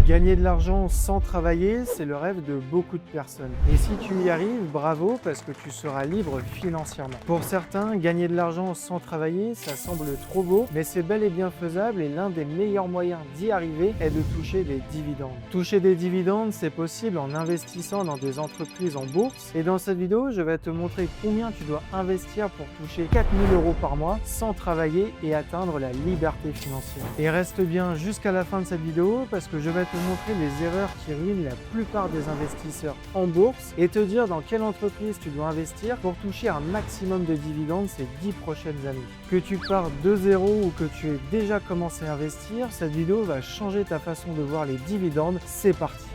Gagner de l'argent sans travailler, c'est le rêve de beaucoup de personnes. Et si tu y arrives, bravo, parce que tu seras libre financièrement. Pour certains, gagner de l'argent sans travailler, ça semble trop beau, mais c'est bel et bien faisable et l'un des meilleurs moyens d'y arriver est de toucher des dividendes. Toucher des dividendes, c'est possible en investissant dans des entreprises en bourse. Et dans cette vidéo, je vais te montrer combien tu dois investir pour toucher 4000 € par mois sans travailler et atteindre la liberté financière. Et reste bien jusqu'à la fin de cette vidéo parce que je vais te montrer les erreurs qui ruinent la plupart des investisseurs en bourse et te dire dans quelle entreprise tu dois investir pour toucher un maximum de dividendes ces 10 prochaines années. Que tu pars de zéro ou que tu aies déjà commencé à investir, cette vidéo va changer ta façon de voir les dividendes. C'est parti!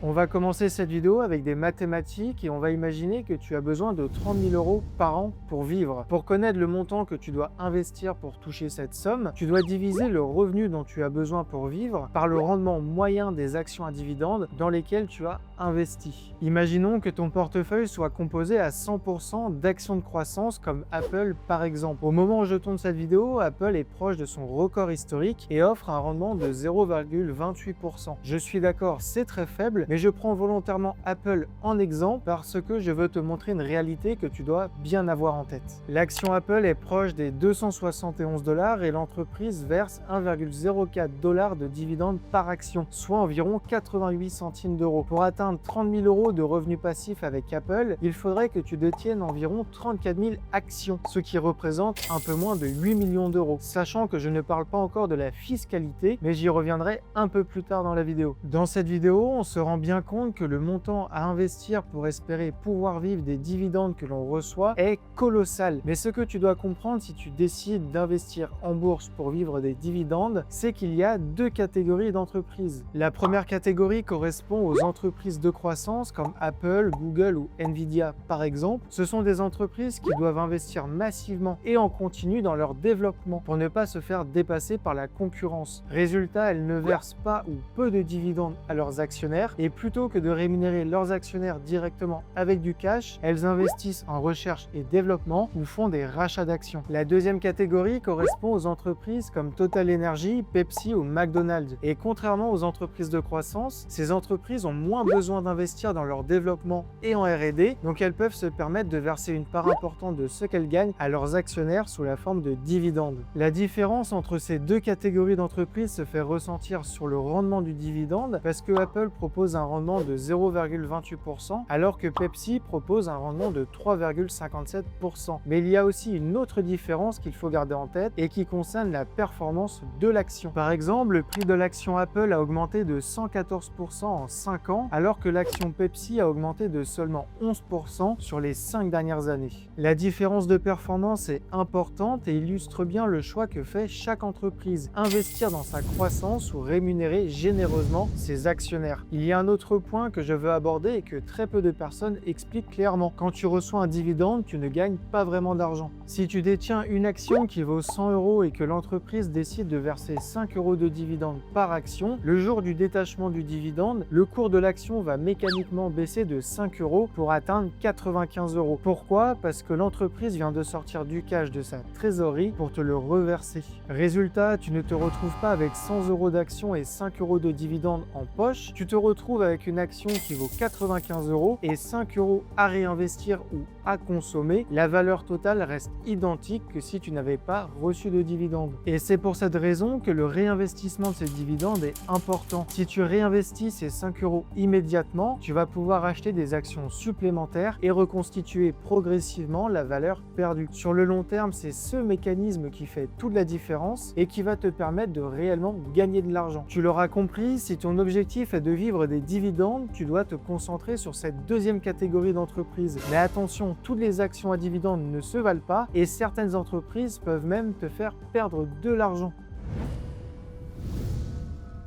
On va commencer cette vidéo avec des mathématiques et on va imaginer que tu as besoin de 30 000 € par an pour vivre. Pour connaître le montant que tu dois investir pour toucher cette somme, tu dois diviser le revenu dont tu as besoin pour vivre par le rendement moyen des actions à dividendes dans lesquelles tu as investi. Imaginons que ton portefeuille soit composé à 100% d'actions de croissance comme Apple par exemple. Au moment où je tourne cette vidéo, Apple est proche de son record historique et offre un rendement de 0,28%. Je suis d'accord, c'est très faible, mais je prends volontairement Apple en exemple parce que je veux te montrer une réalité que tu dois bien avoir en tête. L'action Apple est proche des 271 $ et l'entreprise verse 1,04 $ de dividendes par action, soit environ 88 centimes d'euros. Pour atteindre 30 000 € de revenus passifs avec Apple, il faudrait que tu détiennes environ 34 000 actions, ce qui représente un peu moins de 8 millions d'euros. Sachant que je ne parle pas encore de la fiscalité, mais j'y reviendrai un peu plus tard dans la vidéo. Dans cette vidéo, on se rend bien compte que le montant à investir pour espérer pouvoir vivre des dividendes que l'on reçoit est colossal. Mais ce que tu dois comprendre si tu décides d'investir en bourse pour vivre des dividendes, c'est qu'il y a deux catégories d'entreprises. La première catégorie correspond aux entreprises de croissance comme Apple, Google ou Nvidia par exemple. Ce sont des entreprises qui doivent investir massivement et en continu dans leur développement pour ne pas se faire dépasser par la concurrence. Résultat, elles ne versent pas ou peu de dividendes à leurs actionnaires et plutôt que de rémunérer leurs actionnaires directement avec du cash, elles investissent en recherche et développement ou font des rachats d'actions. La deuxième catégorie correspond aux entreprises comme Total Energy, Pepsi ou McDonald's. Et contrairement aux entreprises de croissance, ces entreprises ont moins besoin d'investir dans leur développement et en R&D, donc elles peuvent se permettre de verser une part importante de ce qu'elles gagnent à leurs actionnaires sous la forme de dividendes. La différence entre ces deux catégories d'entreprises se fait ressentir sur le rendement du dividende parce que Apple propose un rendement de 0,28% alors que Pepsi propose un rendement de 3,57%. Mais il y a aussi une autre différence qu'il faut garder en tête et qui concerne la performance de l'action. Par exemple, le prix de l'action Apple a augmenté de 114% en 5 ans alors que l'action Pepsi a augmenté de seulement 11% sur les 5 dernières années. La différence de performance est importante et illustre bien le choix que fait chaque entreprise, investir dans sa croissance ou rémunérer généreusement ses actionnaires. Il y a un autre point que je veux aborder et que très peu de personnes expliquent clairement. Quand tu reçois un dividende, tu ne gagnes pas vraiment d'argent. Si tu détiens une action qui vaut 100 € et que l'entreprise décide de verser 5 € de dividende par action, le jour du détachement du dividende, le cours de l'action va mécaniquement baisser de 5 € pour atteindre 95 €. Pourquoi? Parce que l'entreprise vient de sortir du cash de sa trésorerie pour te le reverser. Résultat, tu ne te retrouves pas avec 100 € d'actions et 5 € de dividende en poche, tu te retrouves avec une action qui vaut 95 € et 5 € à réinvestir ou à consommer. La valeur totale reste identique que si tu n'avais pas reçu de dividende. Et c'est pour cette raison que le réinvestissement de ces dividendes est important. Si tu réinvestis ces 5 € immédiatement, tu vas pouvoir acheter des actions supplémentaires et reconstituer progressivement la valeur perdue. Sur le long terme, c'est ce mécanisme qui fait toute la différence et qui va te permettre de réellement gagner de l'argent. Tu l'auras compris, si ton objectif est de vivre des dividendes, tu dois te concentrer sur cette deuxième catégorie d'entreprises. Mais attention, toutes les actions à dividendes ne se valent pas et certaines entreprises peuvent même te faire perdre de l'argent.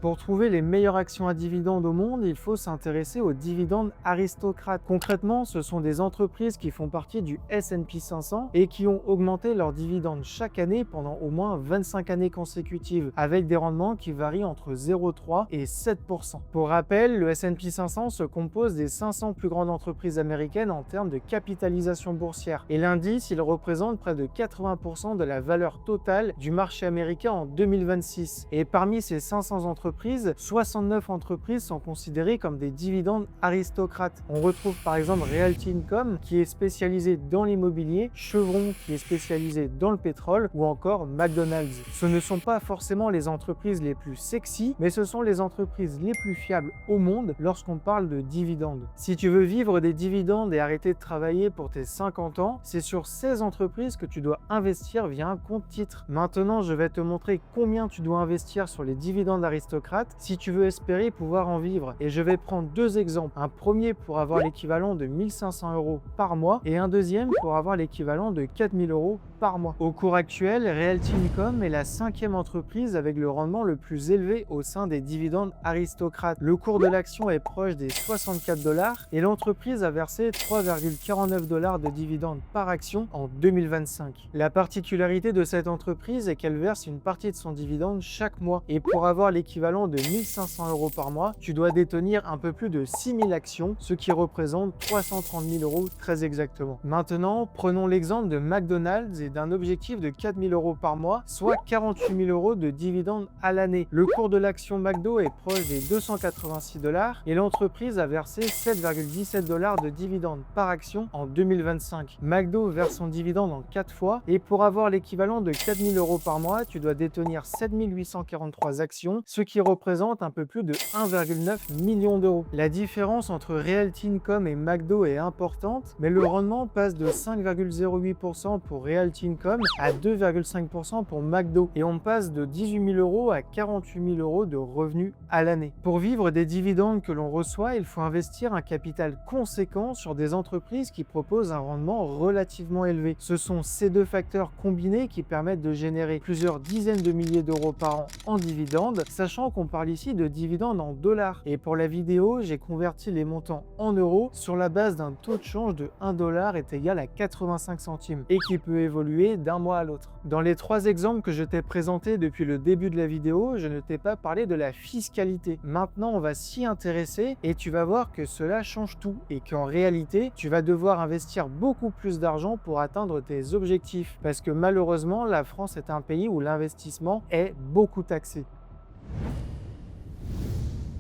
Pour trouver les meilleures actions à dividendes au monde, il faut s'intéresser aux dividendes aristocrates. Concrètement, ce sont des entreprises qui font partie du S&P 500 et qui ont augmenté leurs dividendes chaque année pendant au moins 25 années consécutives, avec des rendements qui varient entre 0,3 et 7%. Pour rappel, le S&P 500 se compose des 500 plus grandes entreprises américaines en termes de capitalisation boursière. Et l'indice, il représente près de 80% de la valeur totale du marché américain en 2026. Et parmi ces 500 entreprises, 69 entreprises sont considérées comme des dividendes aristocrates. On retrouve par exemple Realty Income qui est spécialisé dans l'immobilier, Chevron qui est spécialisé dans le pétrole ou encore McDonald's. Ce ne sont pas forcément les entreprises les plus sexy, mais ce sont les entreprises les plus fiables au monde lorsqu'on parle de dividendes. Si tu veux vivre des dividendes et arrêter de travailler pour tes 50 ans, c'est sur ces entreprises que tu dois investir via un compte titre. Maintenant, je vais te montrer combien tu dois investir sur les dividendes aristocrates si tu veux espérer pouvoir en vivre. Et je vais prendre deux exemples. Un premier pour avoir l'équivalent de 1500 € par mois et un deuxième pour avoir l'équivalent de 4000 € par mois. Au cours actuel, Realty Income est la 5e entreprise avec le rendement le plus élevé au sein des dividendes aristocrates. Le cours de l'action est proche des 64 $ et l'entreprise a versé 3,49 $ de dividendes par action en 2025. La particularité de cette entreprise est qu'elle verse une partie de son dividende chaque mois et pour avoir l'équivalent de 1500 € par mois, tu dois détenir un peu plus de 6000 actions, ce qui représente 330 000 € très exactement. Maintenant, prenons l'exemple de McDonald's et d'un objectif de 4000 € par mois, soit 48 000 € de dividendes à l'année. Le cours de l'action McDo est proche des 286 $ et l'entreprise a versé 7,17 $ de dividendes par action en 2025. McDo verse son dividende en 4 fois et pour avoir l'équivalent de 4000 € par mois, tu dois détenir 7843 actions, ce qui représente un peu plus de 1,9 million d'euros. La différence entre Realty Income et McDo est importante, mais le rendement passe de 5,08% pour Realty Income à 2,5% pour McDo et on passe de 18 000 € à 48 000 € de revenus à l'année. Pour vivre des dividendes que l'on reçoit, il faut investir un capital conséquent sur des entreprises qui proposent un rendement relativement élevé. Ce sont ces deux facteurs combinés qui permettent de générer plusieurs dizaines de milliers d'euros par an en dividendes, sachant qu'on parle ici de dividendes en dollars. Et pour la vidéo, j'ai converti les montants en euros sur la base d'un taux de change de 1 $ est égal à 85 centimes et qui peut évoluer d'un mois à l'autre. Dans les trois exemples que je t'ai présentés depuis le début de la vidéo, je ne t'ai pas parlé de la fiscalité. Maintenant, on va s'y intéresser et tu vas voir que cela change tout et qu'en réalité, tu vas devoir investir beaucoup plus d'argent pour atteindre tes objectifs parce que malheureusement, la France est un pays où l'investissement est beaucoup taxé.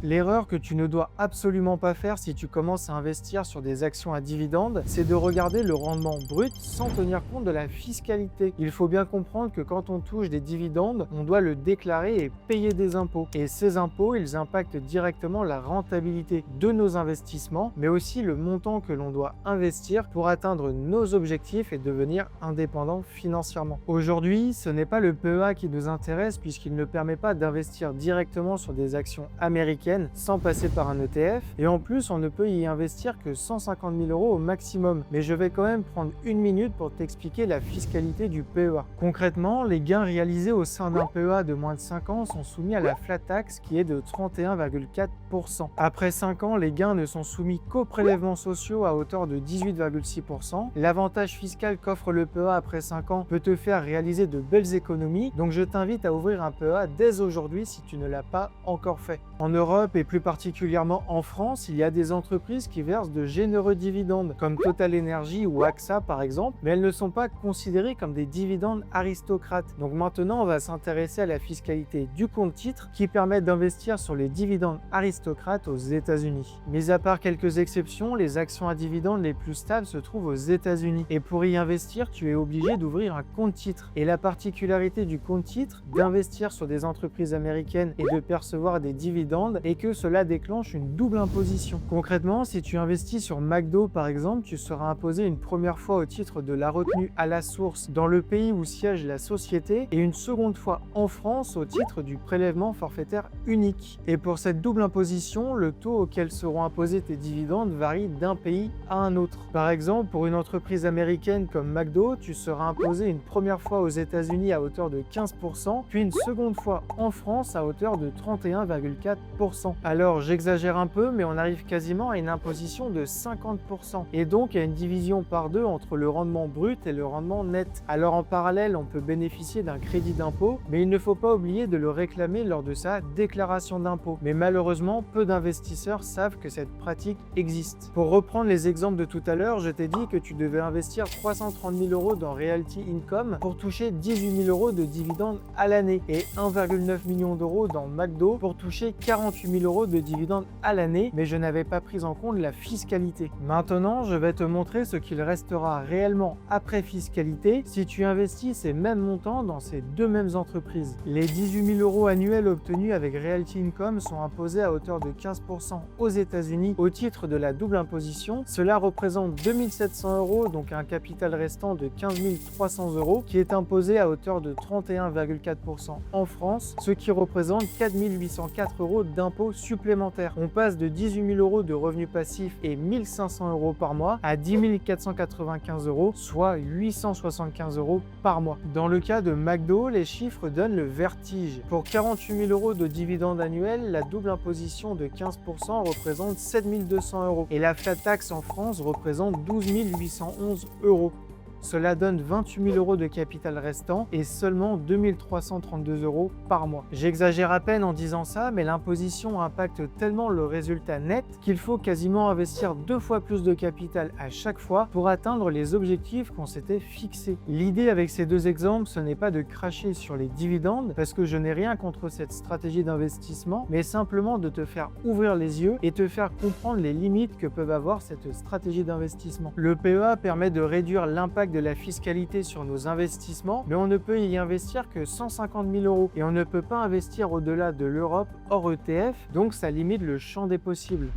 L'erreur que tu ne dois absolument pas faire si tu commences à investir sur des actions à dividendes, c'est de regarder le rendement brut sans tenir compte de la fiscalité. Il faut bien comprendre que quand on touche des dividendes, on doit le déclarer et payer des impôts. Et ces impôts, ils impactent directement la rentabilité de nos investissements, mais aussi le montant que l'on doit investir pour atteindre nos objectifs et devenir indépendant financièrement. Aujourd'hui, ce n'est pas le PEA qui nous intéresse puisqu'il ne permet pas d'investir directement sur des actions américaines sans passer par un ETF et en plus on ne peut y investir que 150 000 € au maximum. Mais je vais quand même prendre une minute pour t'expliquer la fiscalité du PEA. Concrètement, les gains réalisés au sein d'un PEA de moins de 5 ans sont soumis à la flat tax qui est de 31,4%. Après 5 ans, les gains ne sont soumis qu'aux prélèvements sociaux à hauteur de 18,6%. L'avantage fiscal qu'offre le PEA après 5 ans peut te faire réaliser de belles économies, donc je t'invite à ouvrir un PEA dès aujourd'hui si tu ne l'as pas encore fait. En Europe et plus particulièrement en France, il y a des entreprises qui versent de généreux dividendes, comme Total Energy ou AXA par exemple, mais elles ne sont pas considérées comme des dividendes aristocrates. Donc maintenant, on va s'intéresser à la fiscalité du compte titre qui permet d'investir sur les dividendes aristocrates aux États-Unis. Mis à part quelques exceptions, les actions à dividendes les plus stables se trouvent aux États-Unis. Et pour y investir, tu es obligé d'ouvrir un compte titre. Et la particularité du compte titre, d'investir sur des entreprises américaines et de percevoir des dividendes, et que cela déclenche une double imposition. Concrètement, si tu investis sur McDo par exemple, tu seras imposé une première fois au titre de la retenue à la source dans le pays où siège la société et une seconde fois en France au titre du prélèvement forfaitaire unique. Et pour cette double imposition, le taux auquel seront imposés tes dividendes varie d'un pays à un autre. Par exemple, pour une entreprise américaine comme McDo, tu seras imposé une première fois aux États-Unis à hauteur de 15%, puis une seconde fois en France à hauteur de 31,4%. Alors j'exagère un peu, mais on arrive quasiment à une imposition de 50%, et donc à une division par deux entre le rendement brut et le rendement net. Alors en parallèle, on peut bénéficier d'un crédit d'impôt, mais il ne faut pas oublier de le réclamer lors de sa déclaration d'impôt. Mais malheureusement, peu d'investisseurs savent que cette pratique existe. Pour reprendre les exemples de tout à l'heure, je t'ai dit que tu devais investir 330 000 € dans Realty Income pour toucher 18 000 € de dividendes à l'année et 1,9 million d'euros dans McDo pour toucher 48 000 € de dividendes à l'année, mais je n'avais pas pris en compte la fiscalité. Maintenant, je vais te montrer ce qu'il restera réellement après fiscalité si tu investis ces mêmes montants dans ces deux mêmes entreprises. Les 18 000 € annuels obtenus avec Realty Income sont imposés à hauteur de 15% aux États-Unis au titre de la double imposition. Cela représente 2 700 €, donc un capital restant de 15 300 € qui est imposé à hauteur de 31,4% en France, ce qui représente 4 804 € d'impôts supplémentaires. On passe de 18 000 € de revenus passifs et 1 500 € par mois à 10 495 €, soit 875 € par mois. Dans le cas de McDo, les chiffres donnent le vertige. Pour 48 000 € de dividendes annuels, la double imposition de 15% représente 7 200 € et la flat tax en France représente 12 811 €. Cela donne 28 000 € de capital restant et seulement 2 332 € par mois. J'exagère à peine en disant ça, mais l'imposition impacte tellement le résultat net qu'il faut quasiment investir 2 fois plus de capital à chaque fois pour atteindre les objectifs qu'on s'était fixés. L'idée avec ces deux exemples, ce n'est pas de cracher sur les dividendes, parce que je n'ai rien contre cette stratégie d'investissement, mais simplement de te faire ouvrir les yeux et te faire comprendre les limites que peuvent avoir cette stratégie d'investissement. Le PEA permet de réduire l'impact de la fiscalité sur nos investissements, mais on ne peut y investir que 150 000 € et on ne peut pas investir au-delà de l'Europe hors ETF, donc ça limite le champ des possibles.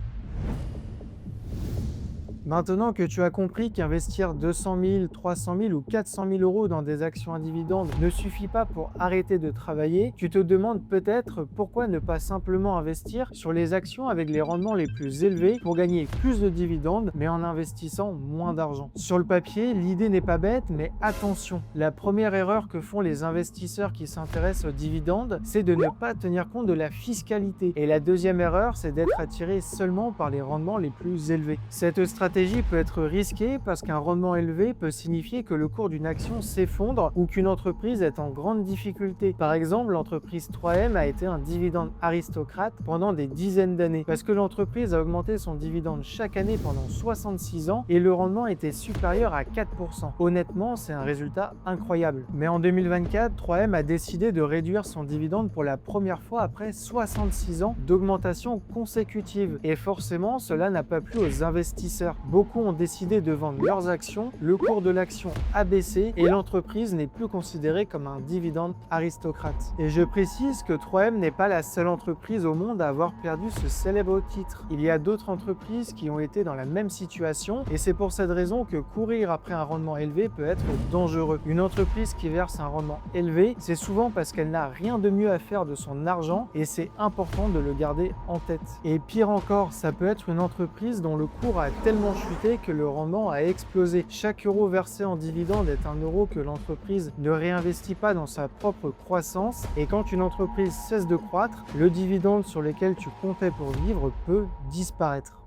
Maintenant que tu as compris qu'investir 200 000, 300 000 ou 400 000 € dans des actions à dividendes ne suffit pas pour arrêter de travailler, tu te demandes peut-être pourquoi ne pas simplement investir sur les actions avec les rendements les plus élevés pour gagner plus de dividendes mais en investissant moins d'argent. Sur le papier, l'idée n'est pas bête, mais attention, la première erreur que font les investisseurs qui s'intéressent aux dividendes, c'est de ne pas tenir compte de la fiscalité. Et la deuxième erreur, c'est d'être attiré seulement par les rendements les plus élevés. Cette stratégie peut être risquée parce qu'un rendement élevé peut signifier que le cours d'une action s'effondre ou qu'une entreprise est en grande difficulté. Par exemple, l'entreprise 3M a été un dividende aristocrate pendant des dizaines d'années parce que l'entreprise a augmenté son dividende chaque année pendant 66 ans et le rendement était supérieur à 4%. Honnêtement, c'est un résultat incroyable. Mais en 2024, 3M a décidé de réduire son dividende pour la première fois après 66 ans d'augmentation consécutive. Et forcément, cela n'a pas plu aux investisseurs. Beaucoup ont décidé de vendre leurs actions, le cours de l'action a baissé et l'entreprise n'est plus considérée comme un dividende aristocrate. Et je précise que 3M n'est pas la seule entreprise au monde à avoir perdu ce célèbre titre. Il y a d'autres entreprises qui ont été dans la même situation et c'est pour cette raison que courir après un rendement élevé peut être dangereux. Une entreprise qui verse un rendement élevé, c'est souvent parce qu'elle n'a rien de mieux à faire de son argent et c'est important de le garder en tête. Et pire encore, ça peut être une entreprise dont le cours a tellement chuté que le rendement a explosé. Chaque euro versé en dividende est un euro que l'entreprise ne réinvestit pas dans sa propre croissance et quand une entreprise cesse de croître, le dividende sur lequel tu comptais pour vivre peut disparaître.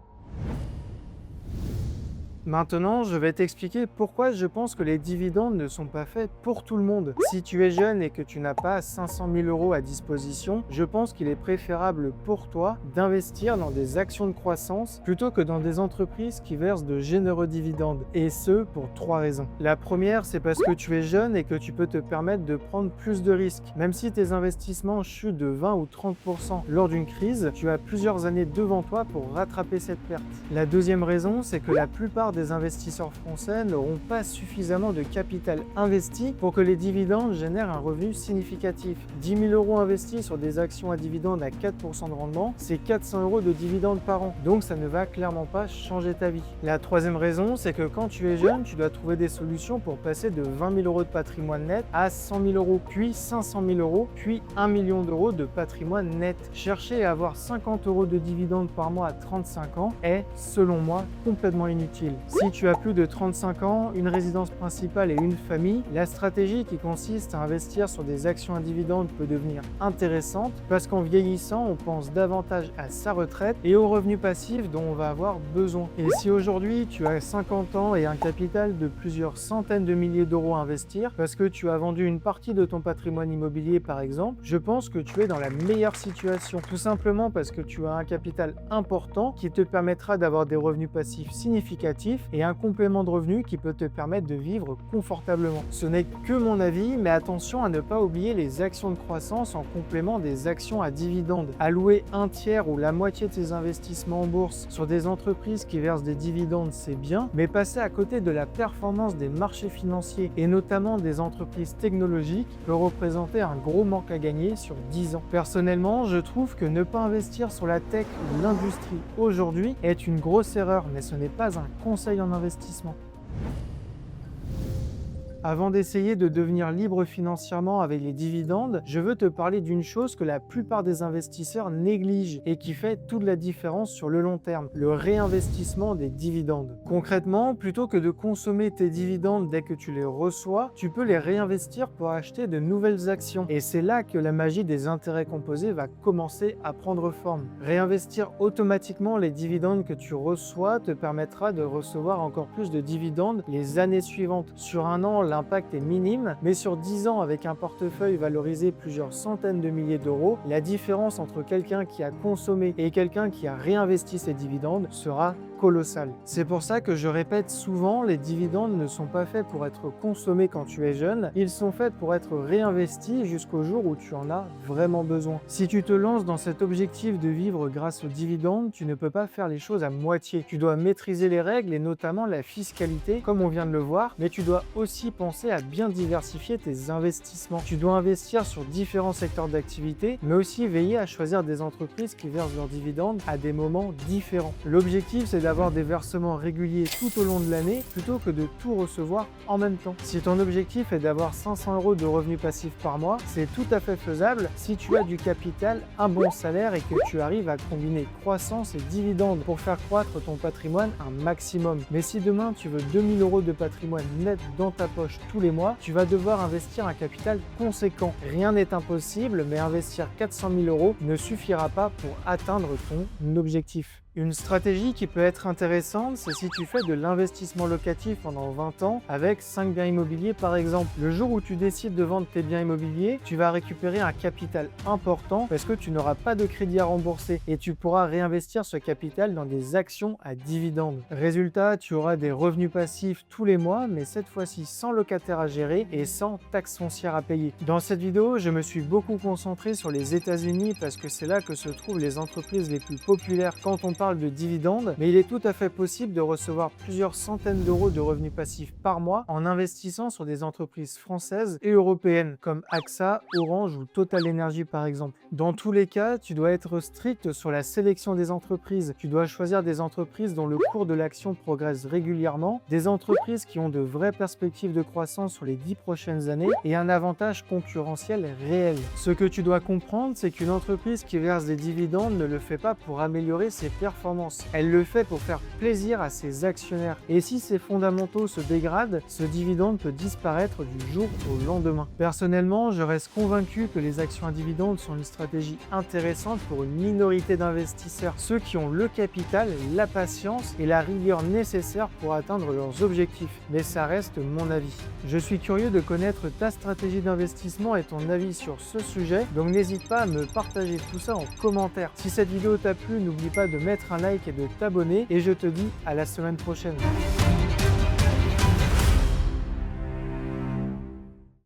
Maintenant, je vais t'expliquer pourquoi je pense que les dividendes ne sont pas faits pour tout le monde. Si tu es jeune et que tu n'as pas 500 000 € à disposition, je pense qu'il est préférable pour toi d'investir dans des actions de croissance plutôt que dans des entreprises qui versent de généreux dividendes. Et ce, pour 3 raisons. La première, c'est parce que tu es jeune et que tu peux te permettre de prendre plus de risques. Même si tes investissements chutent de 20 ou 30% lors d'une crise, tu as plusieurs années devant toi pour rattraper cette perte. La deuxième raison, c'est que la plupart des investisseurs français n'auront pas suffisamment de capital investi pour que les dividendes génèrent un revenu significatif. 10 000 euros investis sur des actions à dividendes à 4% de rendement, c'est 400 euros de dividendes par an. Donc ça ne va clairement pas changer ta vie. La troisième raison, c'est que quand tu es jeune, tu dois trouver des solutions pour passer de 20 000 euros de patrimoine net à 100 000 euros, puis 500 000 euros, puis 1 million d'euros de patrimoine net. Chercher à avoir 50 euros de dividendes par mois à 35 ans est, selon moi, complètement inutile. Si tu as plus de 35 ans, une résidence principale et une famille, la stratégie qui consiste à investir sur des actions à dividendes peut devenir intéressante parce qu'en vieillissant, on pense davantage à sa retraite et aux revenus passifs dont on va avoir besoin. Et si aujourd'hui tu as 50 ans et un capital de plusieurs centaines de milliers d'euros à investir parce que tu as vendu une partie de ton patrimoine immobilier par exemple, je pense que tu es dans la meilleure situation. Tout simplement parce que tu as un capital important qui te permettra d'avoir des revenus passifs significatifs et un complément de revenus qui peut te permettre de vivre confortablement. Ce n'est que mon avis, mais attention à ne pas oublier les actions de croissance en complément des actions à dividendes. Allouer un tiers ou la moitié de tes investissements en bourse sur des entreprises qui versent des dividendes, c'est bien, mais passer à côté de la performance des marchés financiers et notamment des entreprises technologiques peut représenter un gros manque à gagner sur 10 ans. Personnellement, je trouve que ne pas investir sur la tech ou l'industrie aujourd'hui est une grosse erreur, mais ce n'est pas un conseil en investissement. Avant d'essayer de devenir libre financièrement avec les dividendes, je veux te parler d'une chose que la plupart des investisseurs négligent et qui fait toute la différence sur le long terme, le réinvestissement des dividendes. Concrètement, plutôt que de consommer tes dividendes dès que tu les reçois, tu peux les réinvestir pour acheter de nouvelles actions. Et c'est là que la magie des intérêts composés va commencer à prendre forme. Réinvestir automatiquement les dividendes que tu reçois te permettra de recevoir encore plus de dividendes les années suivantes. Sur un an, l'impact est minime, mais sur 10 ans avec un portefeuille valorisé plusieurs centaines de milliers d'euros, la différence entre quelqu'un qui a consommé et quelqu'un qui a réinvesti ses dividendes sera colossale. C'est pour ça que je répète souvent, les dividendes ne sont pas faits pour être consommés quand tu es jeune, ils sont faits pour être réinvestis jusqu'au jour où tu en as vraiment besoin. Si tu te lances dans cet objectif de vivre grâce aux dividendes, tu ne peux pas faire les choses à moitié. Tu dois maîtriser les règles et notamment la fiscalité, comme on vient de le voir, mais tu dois aussi penser à bien diversifier tes investissements. Tu dois investir sur différents secteurs d'activité, mais aussi veiller à choisir des entreprises qui versent leurs dividendes à des moments différents. L'objectif, c'est d'avoir des versements réguliers tout au long de l'année plutôt que de tout recevoir en même temps. Si ton objectif est d'avoir 500 euros de revenus passifs par mois, c'est tout à fait faisable si tu as du capital, un bon salaire et que tu arrives à combiner croissance et dividendes pour faire croître ton patrimoine un maximum. Mais si demain tu veux 2000 euros de patrimoine net dans ta poche tous les mois, tu vas devoir investir un capital conséquent. Rien n'est impossible, mais investir 400 000 euros ne suffira pas pour atteindre ton objectif. Une stratégie qui peut être intéressante, c'est si tu fais de l'investissement locatif pendant 20 ans avec 5 biens immobiliers par exemple. Le jour où tu décides de vendre tes biens immobiliers, tu vas récupérer un capital important parce que tu n'auras pas de crédit à rembourser et tu pourras réinvestir ce capital dans des actions à dividendes. Résultat, tu auras des revenus passifs tous les mois, mais cette fois-ci sans locataire à gérer et sans taxe foncière à payer. Dans cette vidéo, je me suis beaucoup concentré sur les États-Unis parce que c'est là que se trouvent les entreprises les plus populaires quand on parle de dividendes, mais il est tout à fait possible de recevoir plusieurs centaines d'euros de revenus passifs par mois en investissant sur des entreprises françaises et européennes comme AXA, Orange ou Total Energy par exemple. Dans tous les cas, tu dois être strict sur la sélection des entreprises. Tu dois choisir des entreprises dont le cours de l'action progresse régulièrement, des entreprises qui ont de vraies perspectives de croissance sur les 10 prochaines années et un avantage concurrentiel réel. Ce que tu dois comprendre, c'est qu'une entreprise qui verse des dividendes ne le fait pas pour améliorer ses performances. Elle le fait pour faire plaisir à ses actionnaires. Et si ses fondamentaux se dégradent, ce dividende peut disparaître du jour au lendemain. Personnellement, je reste convaincu que les actions à dividendes sont une stratégie intéressante pour une minorité d'investisseurs, ceux qui ont le capital, la patience et la rigueur nécessaires pour atteindre leurs objectifs. Mais ça reste mon avis. Je suis curieux de connaître ta stratégie d'investissement et ton avis sur ce sujet, donc n'hésite pas à me partager tout ça en commentaire. Si cette vidéo t'a plu, n'oublie pas de mettre un like et de t'abonner et je te dis à la semaine prochaine.